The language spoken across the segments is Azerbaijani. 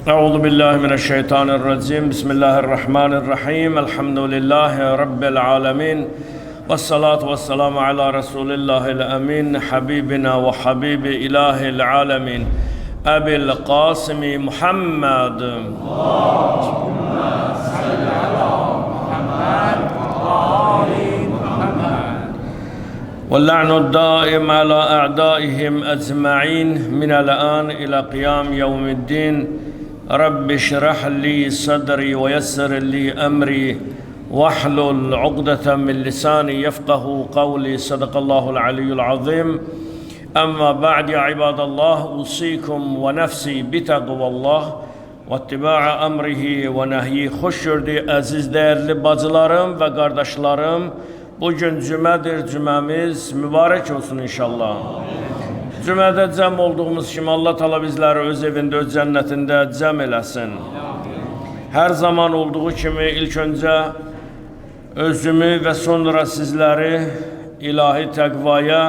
أعوذ بالله من الشيطان الرجيم بسم الله الرحمن الرحيم الحمد لله رب العالمين والصلاة والسلام على رسول الله الأمين حبيبنا وحبيب إله العالمين أبي القاسم محمد اللهم صل على محمد وآل محمد واللعن الدائم على أعدائهم أجمعين من الآن إلى قيام يوم الدين رب اشرح لي صدري ويسر لي أمري واحلل عقدة من لساني يفقه قولي صدق الله العلي العظيم أما بعد يا عباد الله أوصيكم ونفسي بتقوى الله واتباع أمره ونهyi hoş gördük aziz değerli bacılarım ve kardeşlerim. Bugün cümədir, cüməmiz mübarək olsun inşallah. Cümədə cəm olduğumuz kimi Allah Teala bizləri öz evində, öz cənnətində cəm eləsin. Hər zaman olduğu kimi ilk öncə özümü və sonra sizləri ilahi təqvaya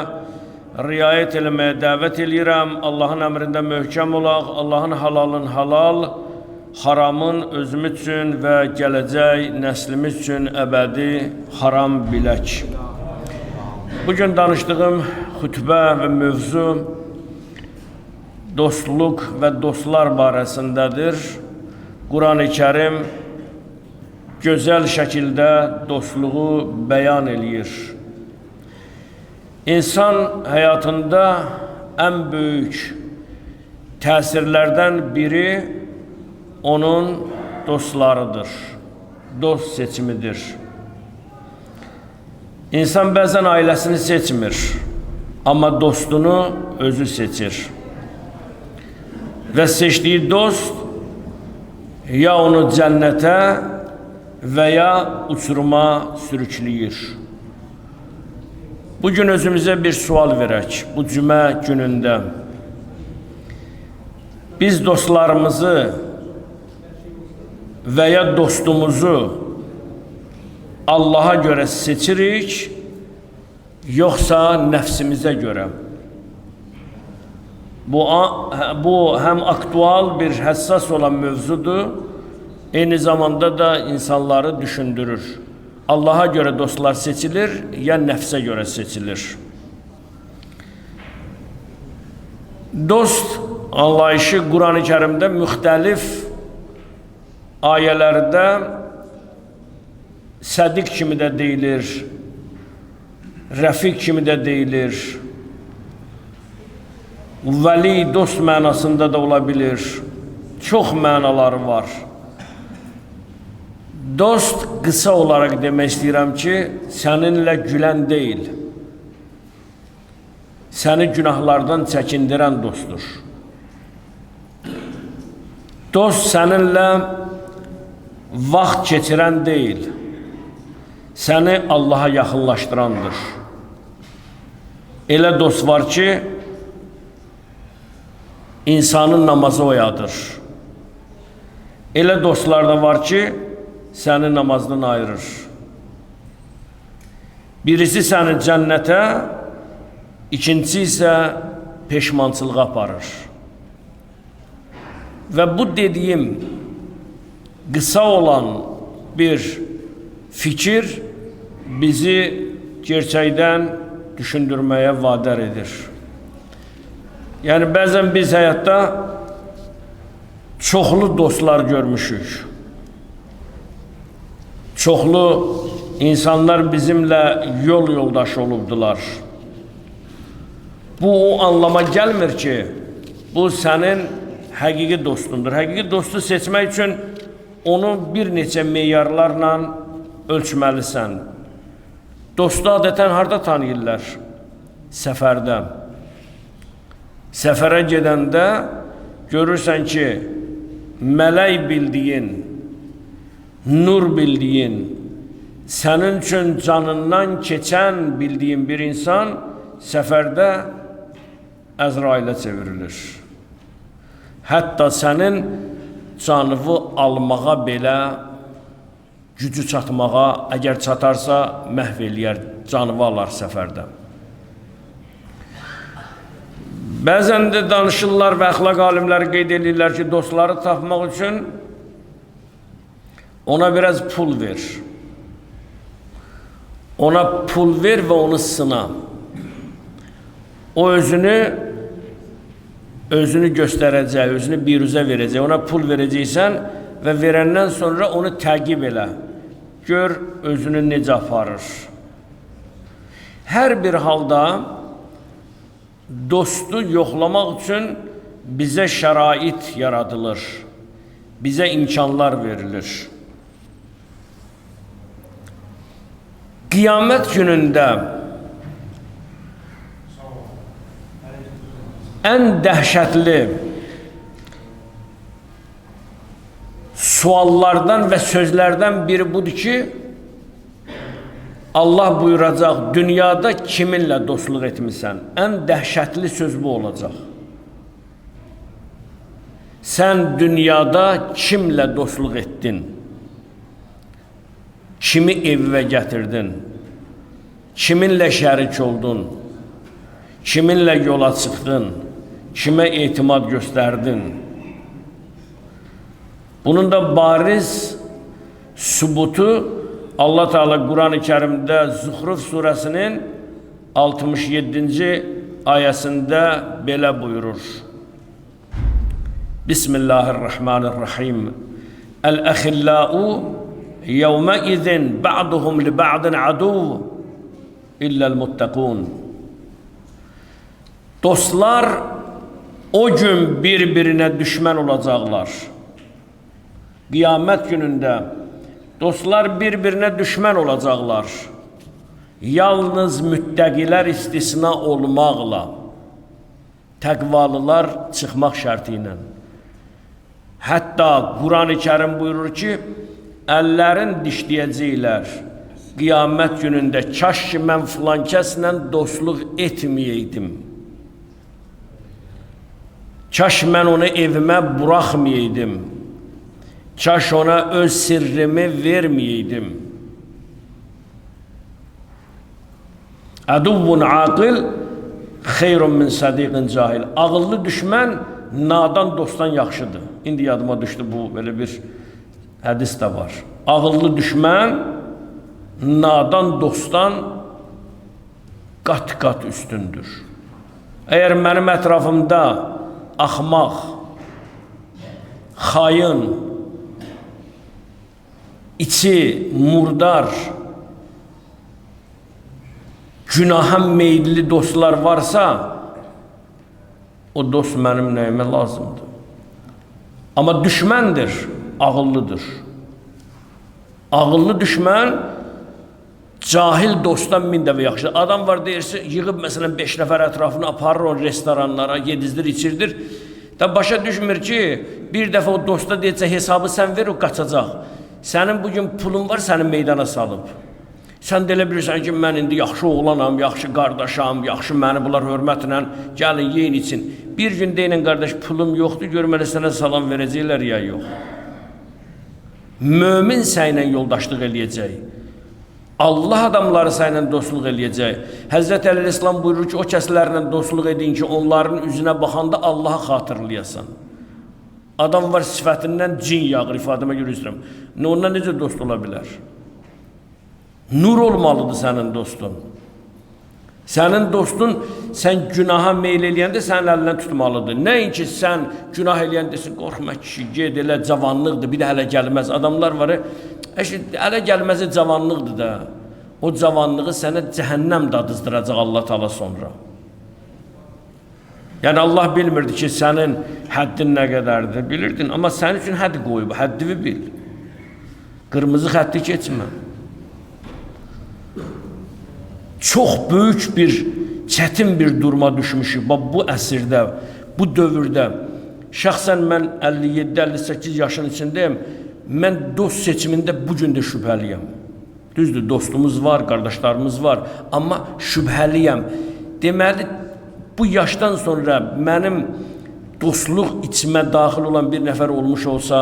riayət eləməyə dəvət edirəm. Allahın əmrində möhkəm olaq, Allahın halalın halal, haramın özümüz üçün və gələcək nəslimiz üçün əbədi haram bilək. Bugün danışdığım xütbə və mövzu dostluq və dostlar barəsindədir. Quran-ı Kərim gözəl şəkildə dostluğu bəyan eləyir. İnsan həyatında ən böyük təsirlərdən biri onun dostlarıdır, dost seçimidir. İnsan bəzən ailəsini seçmir, amma dostunu özü seçir. Və seçdiyi dost ya onu cənnətə və ya uçuruma sürükləyir. Bugün özümüzə bir sual verək bu cümə günündə. Biz dostlarımızı və ya dostumuzu Allah'a görə seçirik, yoxsa nəfsimizə görə? Bu həm aktual bir həssas olan mövzudur, eyni zamanda da insanları düşündürür. Allah'a görə dostlar seçilir, ya nəfsə görə seçilir? Dost anlayışı Quran-ı Kərimdə müxtəlif ayələrdə sədiq kimi də deyilir, rəfiq kimi də deyilir, vəli, dost mənasında da ola bilir, çox mənaları var. Dost, qısa olaraq demək istəyirəm ki, səninlə gülən deyil, səni günahlardan çəkindirən dostdur. Dost, səninlə vaxt keçirən deyil, səni Allaha yaxınlaşdırandır. Elə dost var ki, insanın namazı oyadır. Elə dostlar da var ki, səni namazdan ayırır. Birisi səni cənnətə, ikincisi isə peşmançılığa aparır. Və bu dediyim qısa olan bir fikir bizi gerçəkdən düşündürməyə vadar edir. Yəni, bəzən biz həyatda çoxlu dostlar görmüşük. Çoxlu insanlar bizimlə yol yoldaşı olubdular. Bu o anlama gəlmir ki, bu sənin həqiqi dostundur. Həqiqi dostu seçmək üçün onu bir neçə meyarlarla ölçməlisən. Dostu adətən harda tanıyırlar? Səfərdə. Səfərə gedəndə görürsən ki, mələk bildiyin, nur bildiyin, sənin üçün canından keçən bildiyin bir insan səfərdə Əzrailə çevrilir. Hətta sənin canını almağa belə gücü çatmağa, əgər çatarsa məhv eləyər, canını alar səfərdə. Bəzən də danışırlar və əxlaq alimləri qeyd edirlər ki, dostları tapmaq üçün ona biraz pul ver. Ona pul ver və onu sına. O özünü göstərəcək, özünü biruzə verəcək. Ona pul verəcəksən və verəndən sonra onu təqib elə. Gör özünü necə aparır. Hər bir halda dostu yoxlamaq üçün bizə şərait yaradılır. Bizə imkanlar verilir. Qiyamət günündə ən dəhşətli suallardan və sözlərdən biri budur ki, Allah buyuracaq, dünyada kiminlə dostluq etmirsən? Ən dəhşətli söz bu olacaq. Sən dünyada kimlə dostluq etdin? Kimi evvə gətirdin? Kiminlə şərik oldun? Kiminlə yola çıxdın? Kimə etimad göstərdin? Bunun da bariz sübutu Allah Teala Kur'an-ı Kerim'de Zuhruf suresinin 67. ayəsində belə buyurur. Bismillahirrahmanirrahim. El-əxilləu yevməizin ba'duhum li ba'din aduv illəl-muttaqun. Dostlar o gün bir-birinə düşmən olacaqlar. Qiyamət günündə dostlar bir-birinə düşmən olacaqlar. Yalnız müttəqilər istisna olmaqla, təqvalılar çıxmaq şərti ilə. Hətta Quran-ı Kerim buyurur ki, əllərin dişləyəcəklər. Qiyamət günündə kaş ki mən filan kəslə dostluq etməyəydim. Kaş mən onu evimə buraxmayaydım. Kaş ona öz sirrimi verməyəydim. Əduvvun aqil xeyrun min sadiqin cahil. Ağıllı düşmən nadan dostdan yaxşıdır. İndi yadıma düşdü bu belə bir hədis də var. Ağıllı düşmən nadan dostdan qat-qat üstündür. Əgər mənim ətrafımda axmaq, xayın, içi murdar, günaha meyilli dostlar varsa, o dost mənim nəyimə lazımdır. Amma düşməndir, ağıllıdır. Ağıllı düşmən cahil dostdan min dəfə yaxşıdır. Adam var deyirsə, yığıb məsələn 5 nəfər ətrafını aparır o restoranlara, yedizdir, içirdir. Başa düşmür ki, bir dəfə o dosta deyəcək, hesabı sən ver, o qaçacaq. Sənin bugün pulun var, səni meydana salıb. Sən də elə bilirsən ki, mən indi yaxşı oğlanam, yaxşı qardaşam, yaxşı məni bunlar hörmətlə gəlin, yeyin için. Bir gün deyin, qardaş, pulum yoxdur, görməli sənə salam verəcəklər ya yox. Mömin sənlə yoldaşlıq eləyəcək. Allah adamları sənlə dostluq eləyəcək. Həzrət Əl-İslam buyurur ki, o kəslərlə dostluq edin ki, onların üzünə baxanda Allah'a xatırlayasan. Adam var sifətindən cin yağır, ifadəmə görə istəyirəm. Onunla necə dost ola bilər? Nur olmalıdır sənin dostun. Sənin dostun, sən günaha meyl eləyəndə sənin əlindən tutmalıdır. Nəinki sən günah eləyəndesin, qorxma kişi, ged elə, cavanlıqdır, bir də hələ gəlməz. Adamlar var, hələ gəlməzi cavanlıqdır da. O cavanlığı sənə cəhənnəm dadızdıracaq Allah Teala sonra. Yəni Allah bilmirdi ki, sənin həddin nə qədərdir, bilirdin. Amma sənin üçün hədd qoyub, həddini bil. Qırmızı xətti keçmə. Çox böyük bir, çətin bir duruma düşmüşük bu əsrdə, bu dövrdə. Şəxsən mən 57-58 yaşın içindəyim, mən dost seçimində bugün də şübhəliyəm. Düzdür, dostumuz var, qardaşlarımız var, amma şübhəliyəm. Deməli, bu yaşdan sonra mənim dostluq içimə daxil olan bir nəfər olmuş olsa,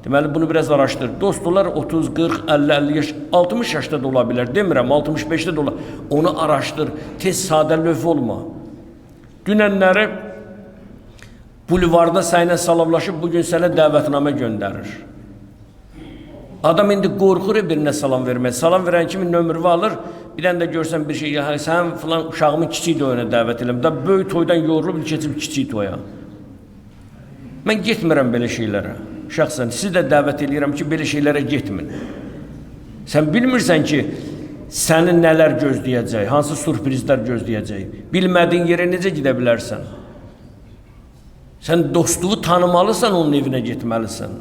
deməli, bunu biraz araşdır. Dostlar 30, 40, 50, 50 yaş, 60 yaşda da ola bilər, demirəm, 65-də də ola. Onu araşdır, tez sadə löv olma. Dünənləri bulvarda sənə salamlaşıb, bugün sənə dəvətnamə göndərir. Adam indi qorxur birinə salam vermək. Salam verən kimi nömrünü alır, bir dənə də görsən bir şey, sən filan uşağımın kiçik toyuna dəvət edirəm. Da böyük toydan yorulub keçib kiçik toya. Mən getmirəm belə şeylərə. Şəxsən sizi də dəvət edirəm ki, belə şeylərə getmin. Sən bilmirsən ki, səni nələr gözləyəcək, hansı sürprizlər gözləyəcək. Bilmədiyin yerə necə gedə bilərsən? Sən dostluğu tanımalısan, onun evinə getməlisən.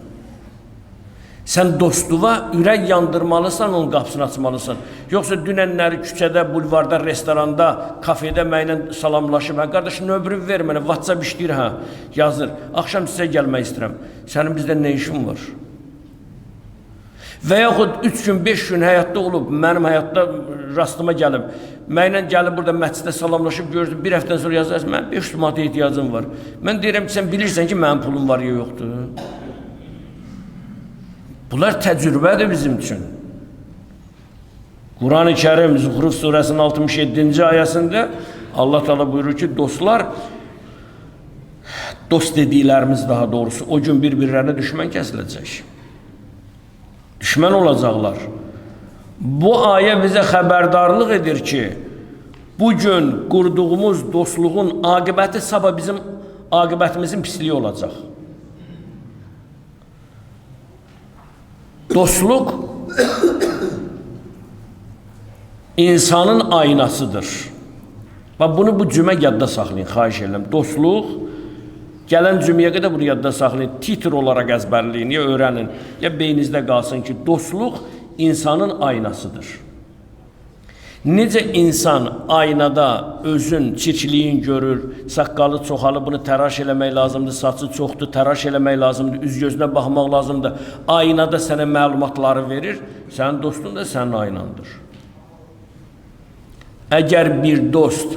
Sən dostluğa ürək yandırmalısan, onun qapısını açmalısan. Yoxsa dünənləri küçədə, bulvarda, restoranda, kafedə mənlə salamlaşıb, qardaş, nömrünü ver mənə, WhatsApp işləyir, yazır. Axşam sizə gəlmək istəyirəm. Sənin bizdə nə işin var? Və yaxud 3 gün, 5 gün həyatda olub, mənim həyatda rastıma gəlib, mənlə gəlib burada məsciddə salamlaşıb, gördüm, bir həftədən sonra yazır, mən 500 manata ehtiyacım var. Mən deyirəm ki, sən bilirsən ki, mənim pulum var ya yoxdur. Bunlar təcrübədir bizim üçün. Quran-ı Kərim Zuhruf surəsinin 67-ci ayəsində Allah Teala buyurur ki, dostlar, dost dediklərimiz daha doğrusu, o gün bir-birlərinə düşmən kəsiləcək. Düşmən olacaqlar. Bu ayə bizə xəbərdarlıq edir ki, bugün qurduğumuz dostluğun aqibəti sabah bizim aqibətimizin pisliyi olacaq. Dostluq insanın aynasıdır. Bunu bu cümə yadda saxlayın, xahiş edirəm. Dostluq, gələn cümləyə qədər bunu yadda saxlayın, titr olaraq əzbərləyin, ya öyrənin, ya beyninizdə qalsın ki, dostluq insanın aynasıdır. Necə insan aynada özün çirkliyin görür, saqqalı çoxalı, bunu təraş eləmək lazımdır, saçı çoxdur, təraş eləmək lazımdır, üz gözünə baxmaq lazımdır. Aynada sənə məlumatları verir, sənin dostun da sənin aynandır. Əgər bir dost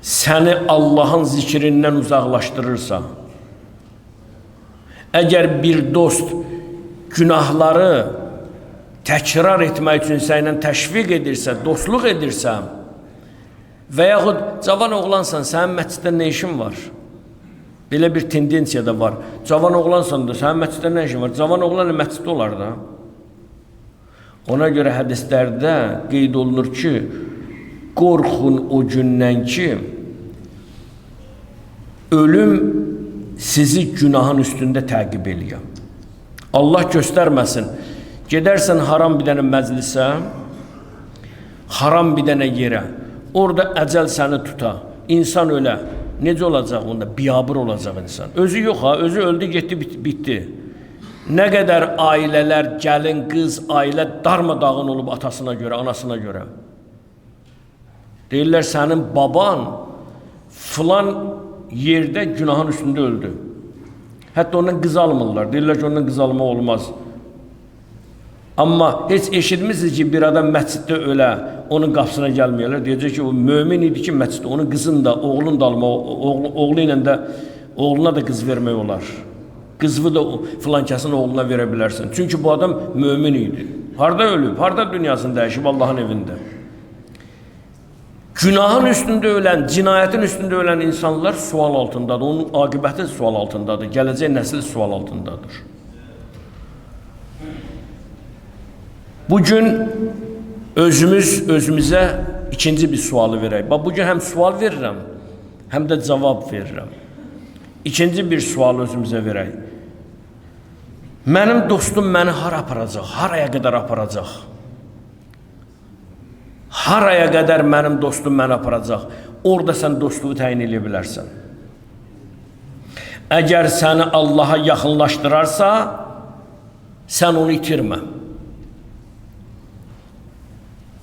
səni Allahın zikrindən uzaqlaşdırırsa, əgər bir dost günahları təkrar etmək üçün sənlə təşviq edirsə, dostluq edirsə və yaxud cavan oğlansan, sənin məsciddə nə işin var? Belə bir tendensiya da var. Cavan oğlansan da, sənin məsciddə nə işin var? Cavan oğlan məsciddə olar da. Ona görə hədislərdə qeyd olunur ki, qorxun o gündən ki, ölüm sizi günahın üstündə təqib eləyəm. Allah göstərməsin. Gedərsən haram bir dənə məclisə, haram bir dənə yerə, orada əcəl səni tuta, insan ölə, necə olacaq onda? Biyabır olacaq insan. Özü yox ha, özü öldü, getdi, bitdi. Nə qədər ailələr, gəlin, qız, ailə darmadağın olub atasına görə, anasına görə. Deyirlər, sənin baban filan yerdə günahın üstündə öldü. Hətta ondan qız almırlar, deyirlər ki, ondan qız alma olmaz. Amma heç eşitmişsiniz ki, bir adam məsciddə ölə, onun qapısına gəlməyərlər. Deyəcək ki, o mömin idi ki, məsciddə onun qızın da, oğlun da alma, oğlu ilə də, oğluna da qız vermək olar. Qızını da filankəsin oğluna verə bilərsən. Çünki bu adam mömin idi. Harada ölüb, harada dünyasını dəyişib Allahın evində. Günahın üstündə ölən, cinayətin üstündə ölən insanlar sual altındadır. Onun aqibəti sual altındadır. Gələcək nəsil sual altındadır. Bugün özümüzə ikinci bir sualı verək. Bugün həm sual verirəm, həm də cavab verirəm. İkinci bir sual özümüzə verək. Mənim dostum məni hara aparacaq? Haraya qədər aparacaq? Haraya qədər mənim dostum məni aparacaq? Orada sən dostluğu təyin edə bilərsən. Əgər səni Allaha yaxınlaşdırarsa, sən onu itirmə.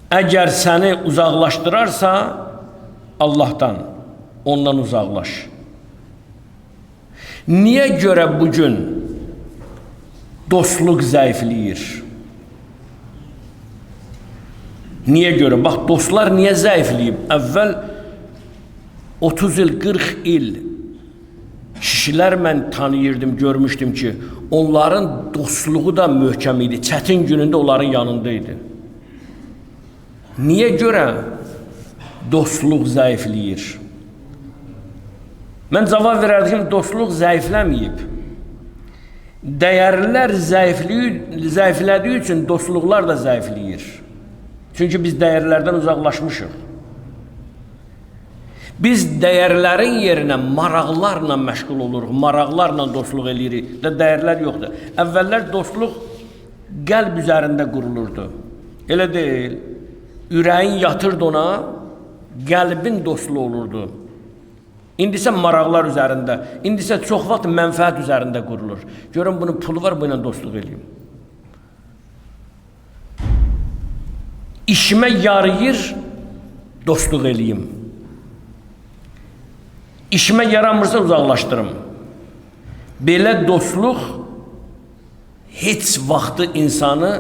Əgər səni uzaqlaşdırarsa, Allahdan, ondan uzaqlaş. Niyə görə bugün dostluq zəifləyir? Niyə görə? Bax, dostlar niyə zəifləyib? Əvvəl 30 il, 40 il kişilər mən tanıyırdım, görmüşdüm ki, onların dostluğu da möhkəm idi. Çətin günündə onların yanında idi. Niyə görə? dostluq zəifləyir. Mən cavab verərdim ki, dostluq zəifləməyib. Dəyərlər zəiflədiyi üçün dostluqlar da zəifləyir. Çünki biz dəyərlərdən uzaqlaşmışıq. Biz dəyərlərin yerinə maraqlarla məşğul oluruq, maraqlarla dostluq eləyirik. Dəyərlər yoxdur. Əvvəllər dostluq qəlb üzərində qurulurdu. Elə deyil. Ürəyin yatırdı ona, qəlbin dostluğu olurdu. İndi isə maraqlar üzərində, indi isə çox vaxt mənfəət üzərində qurulur. Görün, bunun pulu var, bu ilə dostluq eləyim. İşimə yarayır, dostluq eləyim. İşimə yaramırsa uzaqlaşdırım. Belə dostluq heç vaxtı insanı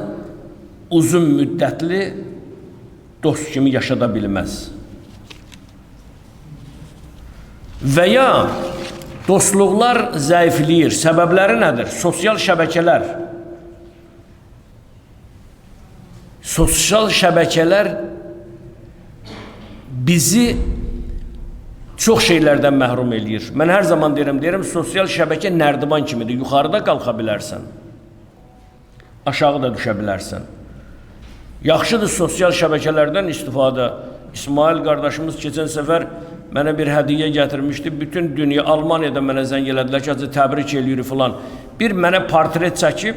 uzun müddətli dost kimi yaşada bilməz. Və ya dostluqlar zəifləyir. Səbəbləri nədir? Sosial şəbəkələr. Sosial şəbəkələr bizi çox şeylərdən məhrum eləyir. Mən hər zaman deyirəm, sosial şəbəkə nərdivan kimidir. Yuxarıda qalxa bilərsən, aşağı da düşə bilərsən. Yaxşıdır sosial şəbəkələrdən istifadə. İsmail qardaşımız keçən səfər mənə bir hədiyyə gətirmişdi. Bütün dünya, Almaniyada mənə zəng elədilər ki, təbrik eləyir filan. Bir mənə portret çəkib,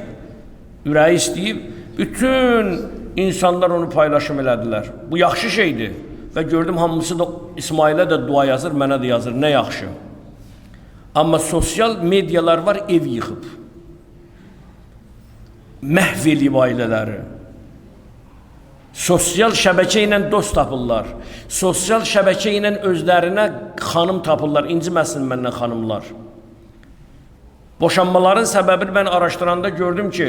ürəyi istəyib, bütün insanlar onu paylaşım elədilər. Bu yaxşı şeydir. Və gördüm, hamısı da İsmailə də dua yazır, mənə də yazır. Nə yaxşı. Amma sosial medialar var, ev yıxıb. Məhv eləyib ailələri. Sosial şəbəkə ilə dost tapırlar. Sosial şəbəkə ilə özlərinə xanım tapırlar. İnciməsin məndən xanımlar. Boşanmaların səbəbini mən araşdıranda gördüm ki,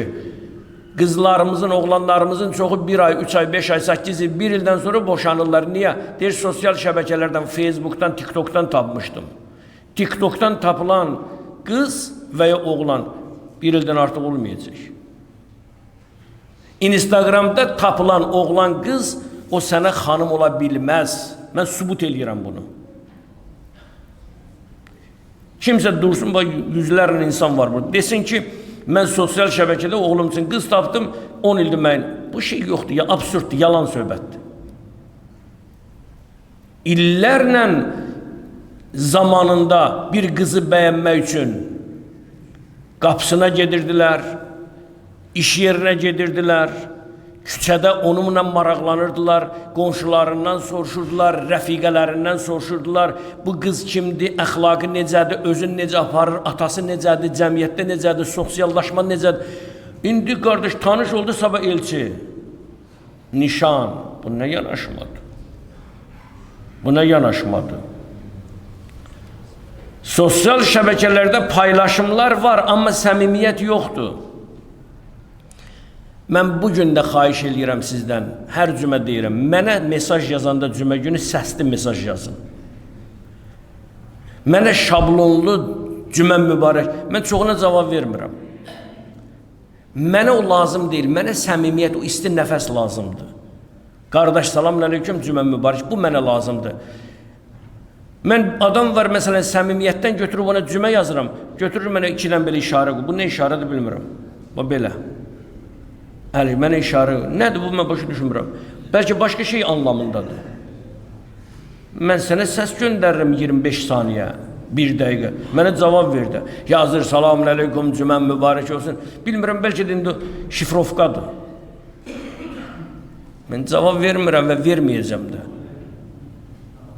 qızlarımızın, oğlanlarımızın çoxu 1 ay, 3 ay, 5 ay, 8 il, 1 ildən sonra boşanırlar. Niyə? Deyir, sosial şəbəkələrdən, Facebook'dan, TikTok'dan tapmışdım. TikTok'dan tapılan qız və ya oğlan 1 ildən artıq olmayacaq. Instagramda tapılan oğlan qız o sənə xanım ola bilməz. Mən sübut eləyirəm bunu. Kimsə dursun, yüzlərlə insan var burada. Desin ki, mən sosial şəbəkədə oğlum üçün qız tapdım, 10 ildir mən. Bu şey yoxdur, ya absurddur, yalan söhbətdir. İllərlə zamanında bir qızı bəyənmək üçün qapısına gedirdilər, iş yerinə gedirdilər, küçədə onunla maraqlanırdılar, qonşularından soruşurdular, rəfiqələrindən soruşurdular, bu qız kimdir, əxlaqı necədir, özün necə aparır, atası necədir, cəmiyyətdə necədir, sosiallaşma necədir. İndi qardaş tanış oldu, sabah elçi, nişan, bu nə yanaşmadı? Bu nə yanaşmadı? Sosial şəbəkələrdə paylaşımlar var, amma səmimiyyət yoxdur. Mən bugün də xahiş edirəm sizdən, hər cümə deyirəm, mənə mesaj yazanda cümə günü səsli mesaj yazın. Mənə şablonlu cümə mübarək, mən çoxuna cavab vermirəm. Mənə o lazım deyil, mənə səmimiyyət, o isti nəfəs lazımdır. Qardaş, salamün aleyküm, cümə mübarək, bu mənə lazımdır. Mən adam var, məsələn, səmimiyyətdən götürüb ona cümə yazıram, götürür mənə 2-dən belə işarə qoy, bu nə işarədir bilmirəm, bu belə. Əli, mənə işarə, nədir bu, mən başa düşünmürəm. Bəlkə başqa şey anlamındadır. Mən sənə səs göndərirəm 25 saniyə, 1 dəqiqə. Mənə cavab verdi. Yazır, salamun aleyküm, cümən mübarək olsun. Bilmirəm, bəlkə də indi şifrovkadır. Mən cavab vermirəm və verməyəcəm də.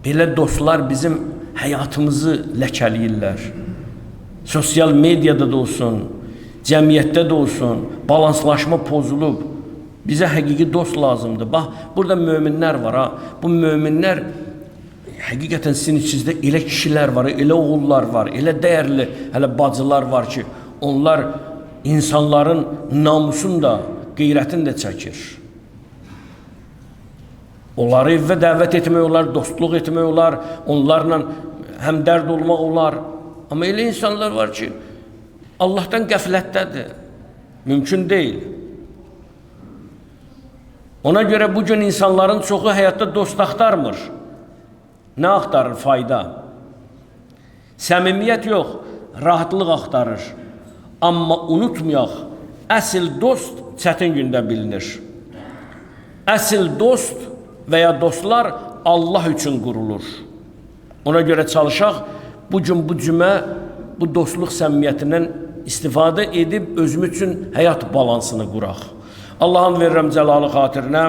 Belə dostlar bizim həyatımızı ləkələyirlər. Sosial mediada da olsun, cəmiyyətdə də olsun, balanslaşma pozulub. Bizə həqiqi dost lazımdır. Bax, burada möminlər var ha. Bu möminlər, həqiqətən sizin içinizdə elə kişilər var, elə oğullar var, elə dəyərli hələ bacılar var ki, onlar insanların namusunu da, qeyrətini də çəkir. Onları evə dəvət etmək olar, dostluq etmək olar, onlarla həmdərd olmaq olar. Amma elə insanlar var ki, Allahdan qəflətdədir. Mümkün deyil. Ona görə bugün insanların çoxu həyatda dost axtarmır. Nə axtarır? Fayda. Səmimiyyət yox, rahatlıq axtarır. Amma unutmayaq, əsl dost çətin gündə bilinir. Əsl dost və ya dostlar Allah üçün qurulur. Ona görə çalışaq, bugün bu cümə, bu dostluq səmimiyyətindən istifadə edib özümüz üçün həyat balansını quraq. Allah'ın verirəm cəlalı xatirinə.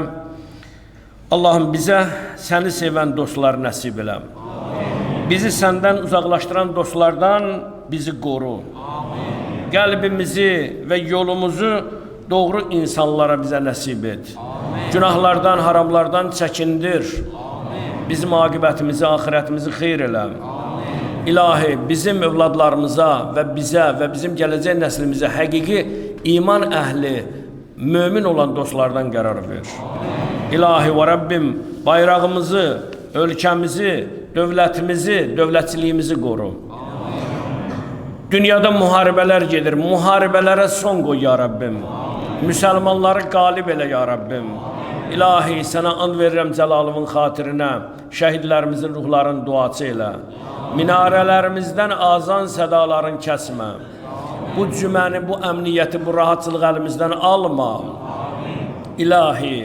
Allah'ım bizə səni sevən dostlar nəsib elə. Bizi səndən uzaqlaşdıran dostlardan bizi qoru. Qəlbimizi və yolumuzu doğru insanlara bizə nəsib et. Günahlardan, haramlardan çəkindir. Bizim aqibətimizi, axirətimizi xeyr elə. İlahi, bizim övladlarımıza və bizə və bizim gələcək nəslimizə həqiqi iman əhli, mömin olan dostlardan qərar ver. İlahi və Rəbbim, bayrağımızı, ölkəmizi, dövlətimizi, dövlətçiliyimizi qoru. Dünyada müharibələr gedir, müharibələrə son qoy ya Rəbbim. Müsəlmanları qalib elə ya Rəbbim. İlahi, sənə and verirəm cəlalımın xatirinə, şəhidlərimizin ruhlarını duaçı elə. Minarələrimizdən azan sədaların kəsmə. Bu cüməni, bu əmniyyəti, bu rahatçılıq əlimizdən alma. İlahi,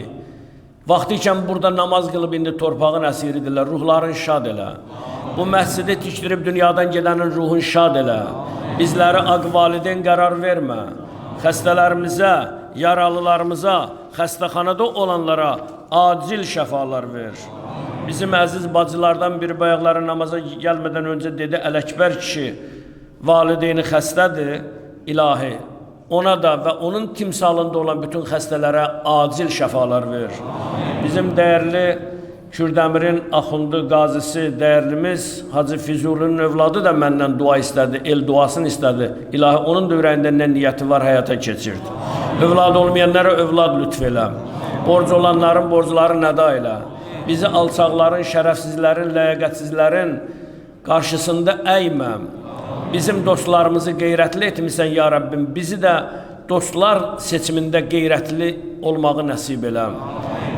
vaxtı ikən burada namaz qılıb indi torpağın əsiridirlər, ruhların şad elə. Bu məscidi tikdirib dünyadan gedənin ruhun şad elə. Bizləri aq valideyn qərar vermə. Xəstələrimizə, yaralılarımıza, xəstəxanada olanlara acil şəfalar ver. Bizim əziz bacılardan biri bayaqları namaza gəlmədən öncə dedi, Ələkbər kişi valideyni xəstədir, ilahi. Ona da və onun timsalında olan bütün xəstələrə acil şəfalar ver. Bizim dəyərli Kürdəmirin axundu qazisi, dəyərlimiz Hacı Füzulinin övladı da məndən dua istədi, el duasını istədi. İlahi, onun da ürəyində nə niyyəti var, həyata keçirdi. Övlad olmayanlara övlad lütf elə. Borc olanların borcları nəda elə. Bizi alçaqların, şərəfsizlərin, ləyaqətsizlərin qarşısında əymə. Bizim dostlarımızı qeyrətli etmirsən ya Rəbbim. Bizi də dostlar seçimində qeyrətli olmağı nəsib elə.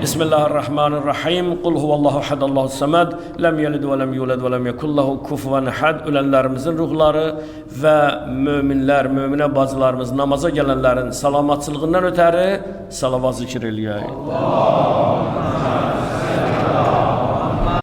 Bismillahirrahmanirrahim. Qul huvallahu ahad, Allahu samad, lem yelid və lem yulad və lem yekullahu kufuven ahad. Ölənlərimizin ruhları və möminlər, möminə bacılarımız, namaza gələnlərin salamatçılığından ötəri salavat zikr eləyək.